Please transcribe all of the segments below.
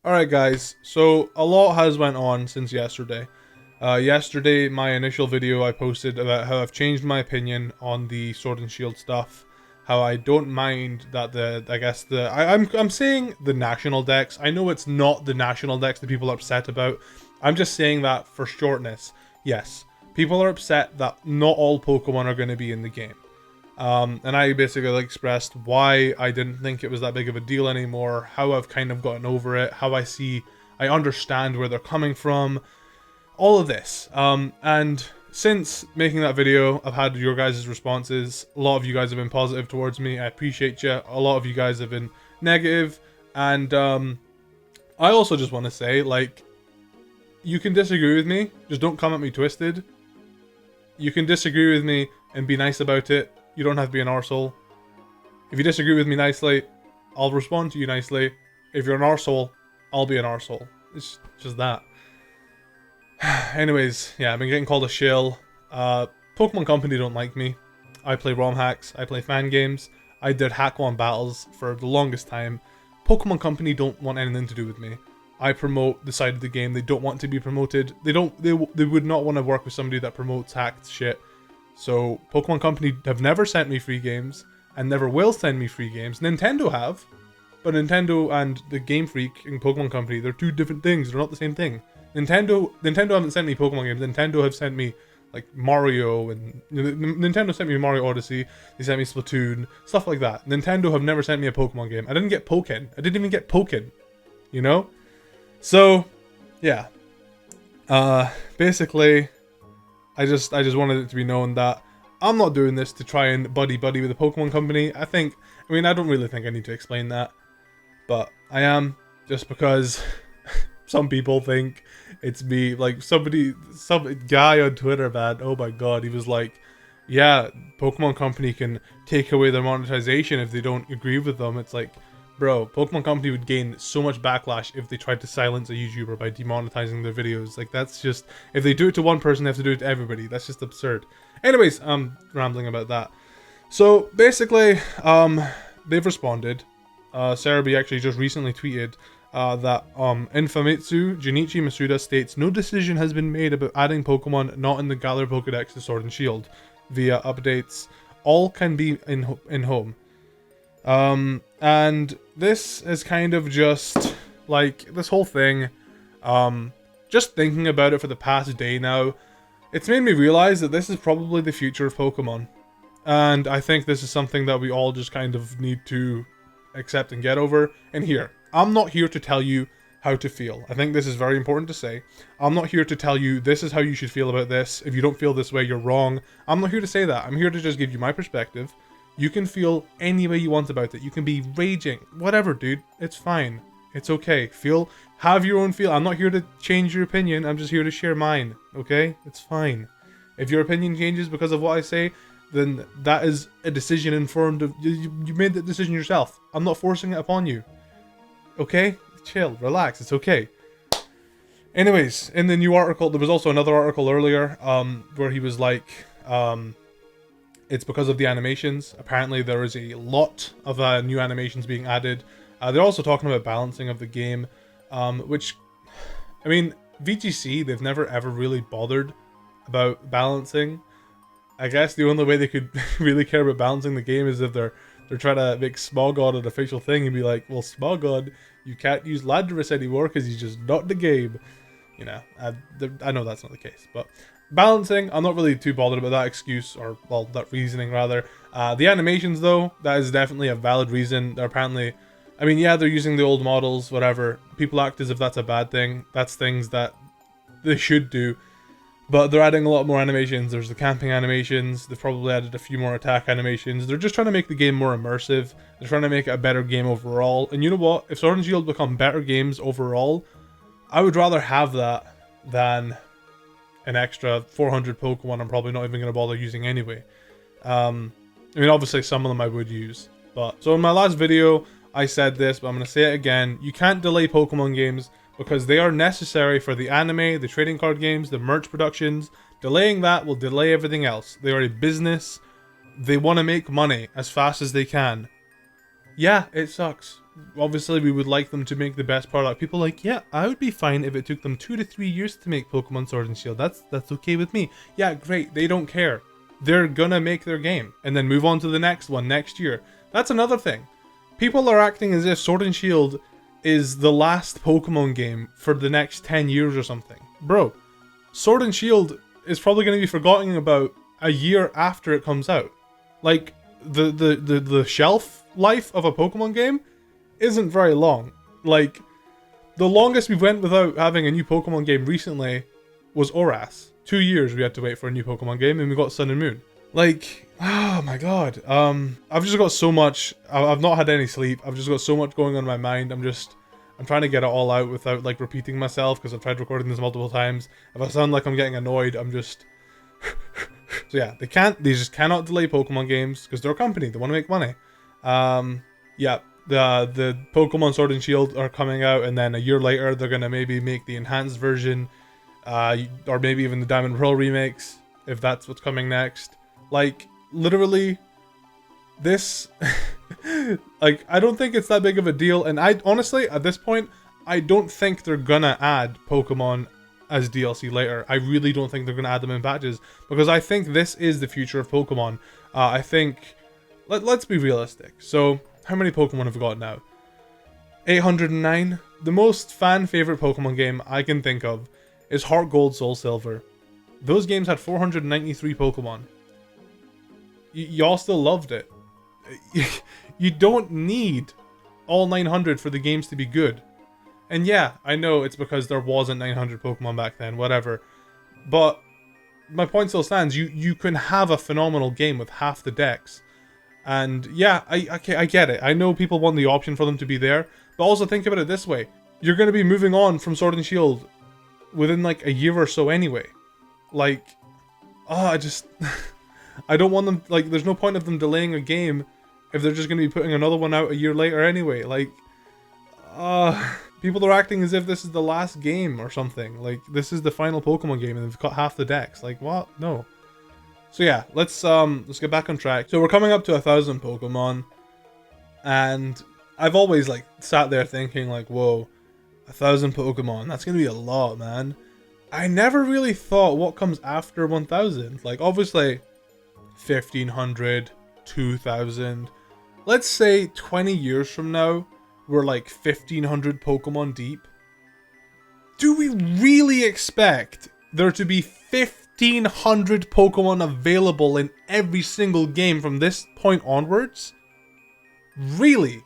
Alright guys, so a lot has went on since yesterday. Yesterday, my initial video I posted about how I've changed my opinion on the Sword and Shield stuff. How I don't mind that I'm saying the National Dex. I know it's not the National Dex that people are upset about. I'm just saying that for shortness. Yes, people are upset that not all Pokemon are going to be in the game. And I basically expressed why I didn't think it was that big of a deal anymore, how I've kind of gotten over it, how I understand where they're coming from, all of this. And since making that video, I've had your guys' responses. A lot of you guys have been positive towards me. I appreciate you. A lot of you guys have been negative. And I also just want to say, like, you can disagree with me. Just don't come at me twisted. You can disagree with me and be nice about it. You don't have to be an arsehole. If you disagree with me nicely, I'll respond to you nicely. If you're an arsehole, I'll be an arsehole. It's just that. Anyways, yeah, I've been getting called a shill. Pokemon Company don't like me. I play ROM hacks. I play fan games. I did hack one battles for the longest time. Pokemon Company don't want anything to do with me. I promote the side of the game they don't want to be promoted. They would not want to work with somebody that promotes hacked shit. So, Pokemon Company have never sent me free games, and never will send me free games. Nintendo have, but Nintendo and the Game Freak and Pokemon Company, they're two different things, they're not the same thing. Nintendo haven't sent me Pokemon games, Nintendo have sent me, like, Mario, and Nintendo sent me Mario Odyssey, they sent me Splatoon, stuff like that. Nintendo have never sent me a Pokemon game. I didn't get Pokken. I didn't even get Pokken, you know? So, yeah. Basically, I just wanted it to be known that I'm not doing this to try and buddy with the Pokemon Company. I don't really think I need to explain that, but I am, just because some people think it's me. Like, some guy on Twitter, man, oh my god, he was like, yeah, Pokemon Company can take away their monetization if they don't agree with them. It's like, bro, Pokemon Company would gain so much backlash if they tried to silence a YouTuber by demonetizing their videos. Like, that's just, if they do it to one person, they have to do it to everybody. That's just absurd. Anyways, I'm rambling about that. So, basically, they've responded. Sarah B actually just recently tweeted that in Famitsu, Junichi Masuda states, no decision has been made about adding Pokemon not in the Galar Pokedex to Sword and Shield via updates. All can be in Home. And this is kind of just, like, this whole thing, just thinking about it for the past day now, it's made me realize that this is probably the future of Pokemon. And I think this is something that we all just kind of need to accept and get over. And here, I'm not here to tell you how to feel. I think this is very important to say. I'm not here to tell you this is how you should feel about this. If you don't feel this way, you're wrong. I'm not here to say that. I'm here to just give you my perspective. You can feel any way you want about it. You can be raging. Whatever, dude. It's fine. It's okay. Have your own feel. I'm not here to change your opinion. I'm just here to share mine. Okay? It's fine. If your opinion changes because of what I say, then that is a decision informed of... You made that decision yourself. I'm not forcing it upon you. Okay? Chill. Relax. It's okay. Anyways, in the new article, there was also another article earlier, where he was like, it's because of the animations. Apparently there is a lot of new animations being added. They're also talking about balancing of the game, which, I mean, VGC, they've never ever really bothered about balancing. I guess the only way they could really care about balancing the game is if they're trying to make Smogon an official thing and be like, well, Smogon, you can't use Landorus anymore because he's just not in the game. You know, I know that's not the case, but... Balancing, I'm not really too bothered about that excuse, or, well, that reasoning, rather. The animations, though, that is definitely a valid reason. They're apparently... I mean, yeah, they're using the old models, whatever. People act as if that's a bad thing. That's things that they should do. But they're adding a lot more animations. There's the camping animations. They've probably added a few more attack animations. They're just trying to make the game more immersive. They're trying to make it a better game overall. And you know what? If Sword and Shield become better games overall, I would rather have that than... an extra 400 Pokemon I'm probably not even going to bother using anyway. I mean, obviously some of them I would use. But so in my last video, I said this, but I'm going to say it again. You can't delay Pokemon games because they are necessary for the anime, the trading card games, the merch productions. Delaying that will delay everything else. They are a business. They want to make money as fast as they can. Yeah, it sucks. obviously we would like them to make the best product. People are like, yeah, I would be fine if it took them 2 to 3 years to make Pokemon Sword and Shield. That's okay with me. Yeah, great. They don't care. They're gonna make their game and then move on to the next one next year. That's another thing. People are acting as if Sword and Shield is the last Pokemon game for the next 10 years or something. Bro, Sword and Shield is probably going to be forgotten about a year after it comes out. Like, the shelf life of a Pokemon game isn't very long. Like, the longest we went without having a new Pokemon game recently was ORAS. 2 years we had to wait for a new Pokemon game, and we got Sun and Moon. Like, oh my god. I've just got so much. I've not had any sleep. I've just got so much going on in my mind. I'm trying to get it all out without like repeating myself, because I've tried recording this multiple times. If I sound like I'm getting annoyed, I'm just... So yeah, they just cannot delay Pokemon games, because they're a company, they want to make money. Yeah, the Pokemon Sword and Shield are coming out, and then a year later they're gonna maybe make the enhanced version, or maybe even the Diamond Pearl remakes, if that's what's coming next. Like, literally, this... like, I don't think it's that big of a deal, and I honestly, at this point, I don't think they're gonna add Pokemon as DLC later. I really don't think they're gonna add them in patches, because I think this is the future of Pokemon. I think... Let's be realistic. So, how many Pokemon have we got now? 809? The most fan-favorite Pokemon game I can think of is Heart Gold, Soul Silver. Those games had 493 Pokemon. Y'all still loved it. You don't need all 900 for the games to be good. And yeah, I know it's because there wasn't 900 Pokemon back then, whatever. But my point still stands. You can have a phenomenal game with half the decks. And yeah, I get it. I know people want the option for them to be there. But also think about it this way. You're going to be moving on from Sword and Shield within like a year or so anyway. Like, I just... I don't want them... Like, there's no point of them delaying a game if they're just going to be putting another one out a year later anyway. Like, people are acting as if this is the last game or something. Like, this is the final Pokemon game and they've got half the decks. Like, what? No. So yeah, let's get back on track. So we're coming up to 1,000 Pokemon, and I've always like sat there thinking like, whoa, 1,000 Pokemon, that's gonna be a lot, man. I never really thought what comes after 1,000. Like, obviously 1,500, 2,000. Let's say 20 years from now, we're like 1,500 Pokemon deep. Do we really expect there to be 1,500 Pokemon available in every single game from this point onwards? Really?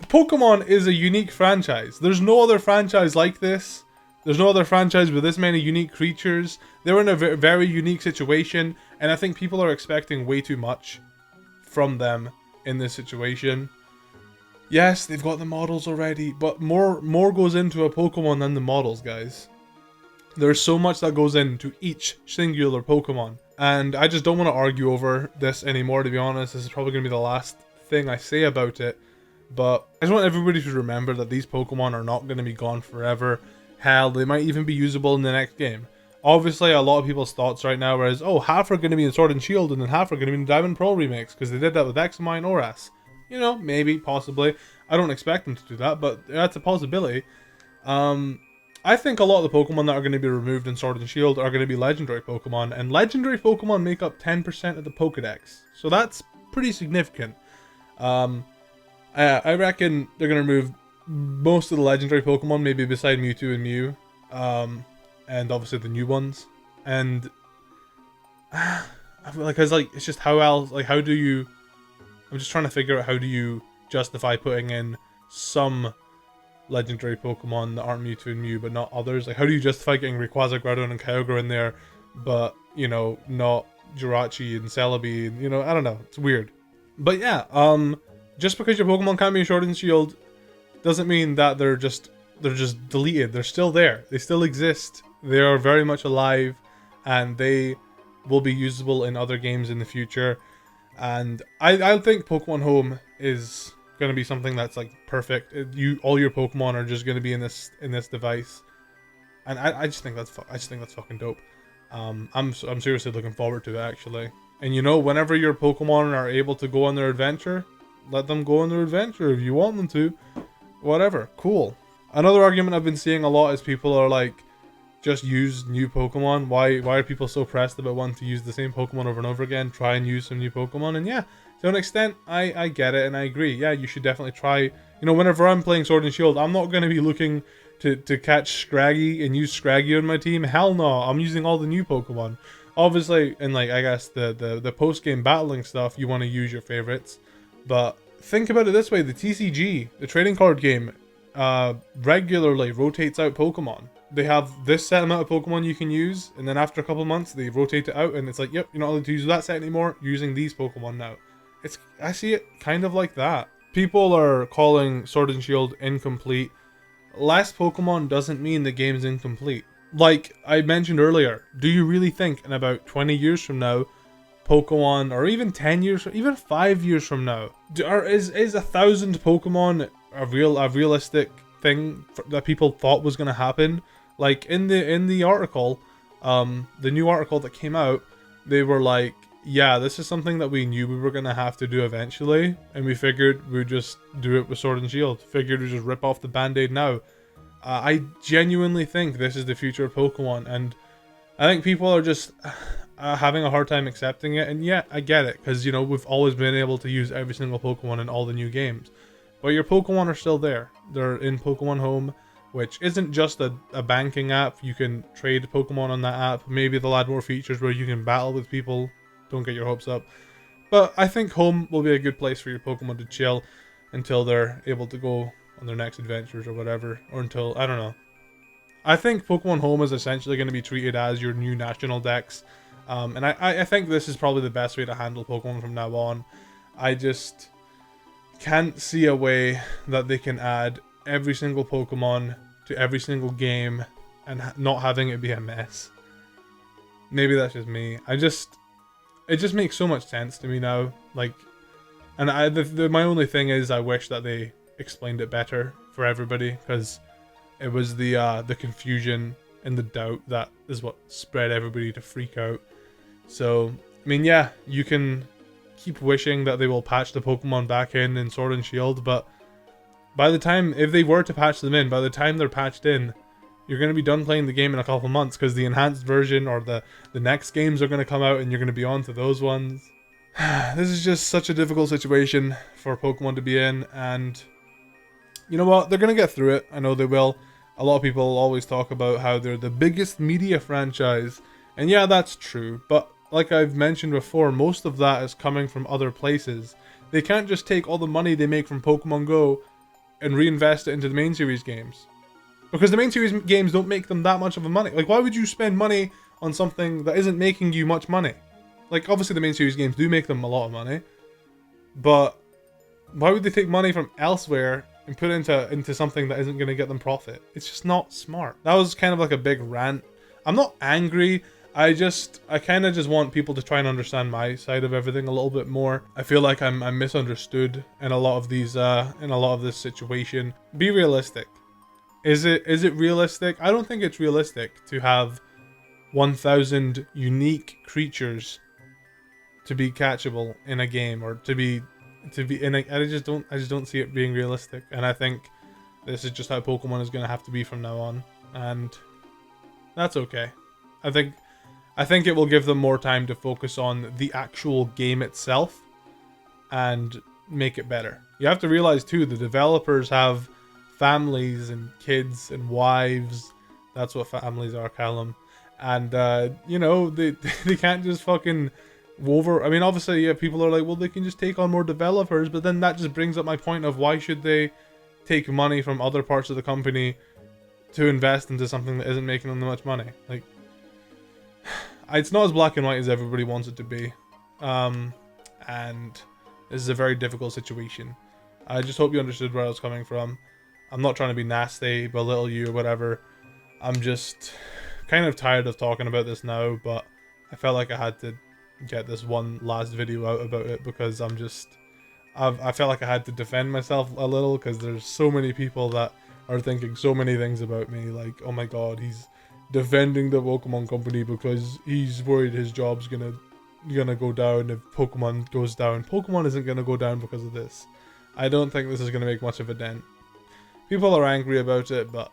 Pokemon is a unique franchise. There's no other franchise like this. There's no other franchise with this many unique creatures. They're in a very unique situation, and I think people are expecting way too much from them in this situation. Yes, they've got the models already, but more goes into a Pokemon than the models, guys. There's so much that goes into each singular Pokemon, and I just don't want to argue over this anymore, to be honest. This is probably going to be the last thing I say about it, but I just want everybody to remember that these Pokemon are not going to be gone forever. Hell, they might even be usable in the next game. Obviously, a lot of people's thoughts right now is, oh, half are going to be in Sword and Shield, and then half are going to be in Diamond Pearl remakes, because they did that with Examine and ORAS. You know, maybe, possibly. I don't expect them to do that, but that's a possibility. I think a lot of the Pokemon that are going to be removed in Sword and Shield are going to be Legendary Pokemon, and Legendary Pokemon make up 10% of the Pokedex, so that's pretty significant. I reckon they're going to remove most of the Legendary Pokemon, maybe beside Mewtwo and Mew, and obviously the new ones, and like, it's just how else, like, how do you... I'm just trying to figure out how do you justify putting in some Legendary Pokemon that aren't Mewtwo and Mew, but not others. Like, how do you justify getting Rayquaza, Groudon, and Kyogre in there, but, you know, not Jirachi and Celebi, and, you know, I don't know, it's weird. But yeah, just because your Pokemon can't be in Sword and Shield doesn't mean that they're just deleted. They're still there. They still exist. They are very much alive, and they will be usable in other games in the future. And I think Pokemon Home is going to be something that's like perfect. All your Pokemon are just going to be in this device, and I just think that's fucking dope. I'm seriously looking forward to it, actually. And you know, whenever your Pokemon are able to go on their adventure, let them go on their adventure if you want them to. Whatever, cool. Another argument I've been seeing a lot is people are like, just use new Pokemon. Why are people so pressed about wanting to use the same Pokemon over and over again? Try and use some new Pokemon. And yeah, to an extent, I get it and I agree. Yeah, you should definitely try. You know, whenever I'm playing Sword and Shield, I'm not going to be looking to catch Scraggy and use Scraggy on my team. Hell no, I'm using all the new Pokemon. Obviously, in like, I guess the post-game battling stuff, you want to use your favorites. But think about it this way, the TCG, the trading card game, regularly rotates out Pokemon. They have this set amount of Pokemon you can use, and then after a couple months, they rotate it out, and it's like, yep, you're not allowed to use that set anymore, you're using these Pokemon now. I see it kind of like that. People are calling Sword and Shield incomplete. Less Pokemon doesn't mean the game's incomplete. Like I mentioned earlier, do you really think in about 20 years from now, Pokemon, or even 10 years, even 5 years from now, is 1,000 Pokemon a realistic thing that people thought was going to happen? Like in the article, the new article that came out, they were like, yeah, this is something that we knew we were going to have to do eventually, and we figured we'd just do it with Sword and Shield. Figured we'd just rip off the band-aid now. I genuinely think this is the future of Pokemon, and I think people are just having a hard time accepting it. And yeah, I get it, because, you know, we've always been able to use every single Pokemon in all the new games. But your Pokemon are still there. They're in Pokémon Home, which isn't just a banking app. You can trade Pokemon on that app. Maybe they'll add more features where you can battle with people. Don't get your hopes up. But I think Home will be a good place for your Pokemon to chill until they're able to go on their next adventures or whatever. Or until, I don't know. I think Pokemon Home is essentially going to be treated as your new National Dex. And I think this is probably the best way to handle Pokemon from now on. I just can't see a way that they can add every single Pokemon to every single game and not having it be a mess. Maybe that's just me. It just makes so much sense to me now. Like, and my only thing is I wish that they explained it better for everybody, because it was the confusion and the doubt that is what spread everybody to freak out. So, I mean, yeah, you can keep wishing that they will patch the Pokemon back in Sword and Shield, but by the time, if they were to patch them in, by the time they're patched in, you're going to be done playing the game in a couple months, because the enhanced version or the next games are going to come out and you're going to be on to those ones. This is just such a difficult situation for Pokemon to be in, and you know what? They're going to get through it. I know they will. A lot of people always talk about how they're the biggest media franchise, and yeah, that's true, but like I've mentioned before, most of that is coming from other places. They can't just take all the money they make from Pokemon Go and reinvest it into the main series games, because the main series games don't make them that much of a money. Like, why would you spend money on something that isn't making you much money? Like, obviously the main series games do make them a lot of money, but why would they take money from elsewhere and put it into something that isn't going to get them profit? It's just not smart. That was kind of like a big rant. I'm not angry. I kind of just want people to try and understand my side of everything a little bit more. I feel like I'm misunderstood in a lot of these in a lot of this situation. Be realistic. Is it realistic? I don't think it's realistic to have 1,000 unique creatures to be catchable in a game, or to be in a, I just don't see it being realistic. And I think this is just how Pokemon is going to have to be from now on, and that's okay. I think it will give them more time to focus on the actual game itself and make it better. You have to realize too, the developers have families and kids and wives. That's what families are, Callum. And you know, they can't just fucking I mean, obviously, yeah, people are like, well, they can just take on more developers, but then that just brings up my point of why should they take money from other parts of the company to invest into something that isn't making them that much money? Like, it's not as black and white as everybody wants it to be. And this is a very difficult situation. I just hope you understood where I was coming from. I'm not trying to be nasty, belittle you, or whatever. I'm just kind of tired of talking about this now, but I felt like I had to get this one last video out about it, because I felt like I had to defend myself a little, because there's so many people that are thinking so many things about me, like, oh my god, he's defending the Pokemon company because he's worried his job's gonna go down if Pokemon goes down. Pokemon isn't gonna go down because of this. I don't think this is going to make much of a dent. People are angry about it, but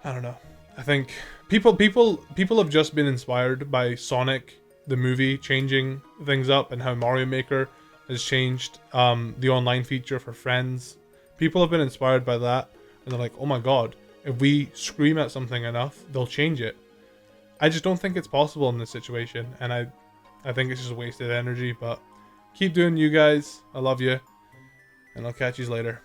I don't know. I think people have just been inspired by Sonic the movie changing things up, and how Mario Maker has changed the online feature for friends. People have been inspired by that, and they're like, oh my god, if we scream at something enough, they'll change it. I just don't think it's possible in this situation, and I think it's just wasted energy, but keep doing you guys. I love you, and I'll catch you later.